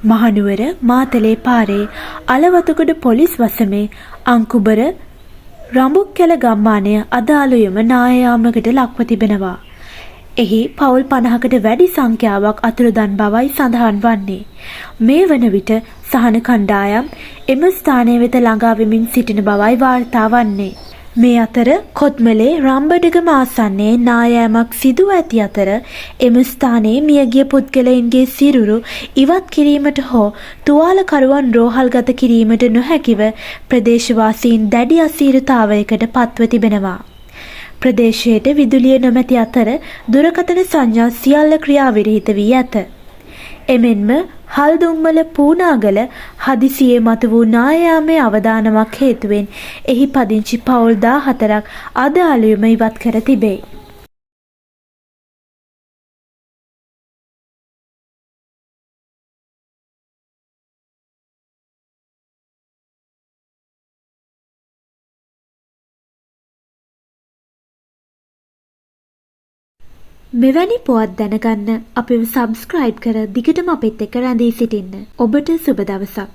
මහනුවර මාතලේ පාරේ අලවතුගොඩ පොලිස් වසමේ අංකුබර රඹුක්කැල ගම්මානය අදාළයම නායයාමකට ලක්ව තිබෙනවා. එහි පවුල් 50කට වැඩි සංඛ්‍යාවක් අතුරුදන් බවයි සඳහන් වන්නේ. මේ වන විට සහන කණ්ඩායම් එම ස්ථානය වෙත ළඟා වෙමින් සිටින බවයි වාර්තා වන්නේ. මේ අතර කොත්මලේ රම්බඩගම ආසන්නයේ නායෑමක් සිදුව ඇති අතර එම ස්ථානයේ මියගිය පුද්ගලයින්ගේ සිරුරු ඉවත් කිරීමට හෝ තුවාලකරුවන් රෝහල්ගත කිරීමට නොහැකිව ප්‍රදේශවාසීන් දැඩි අසීරුතාවයකට පත්ව තිබෙනවා. ප්‍රදේශයට විදුලිය නොමැති අතර දුරකථන සංඥා සියල්ල ක්‍රියාවිරහිත වී ඇත. එමෙන්ම හල්දුම්මල පූනාගල හදිසියේ මතුවූ නායයාමේ අවදානමක් හේතුවෙන් එහි පදිංචි පවුල් 14ක් අද අලුයම ඉවත් කර තිබේ. මෙවැනි පුවත් දැනගන්න අපිව සබ්ස්ක්‍රයිබ් කර දිගටම අපිත් එක්ක රැඳී සිටින්න. ඔබට සුබ දවසක්.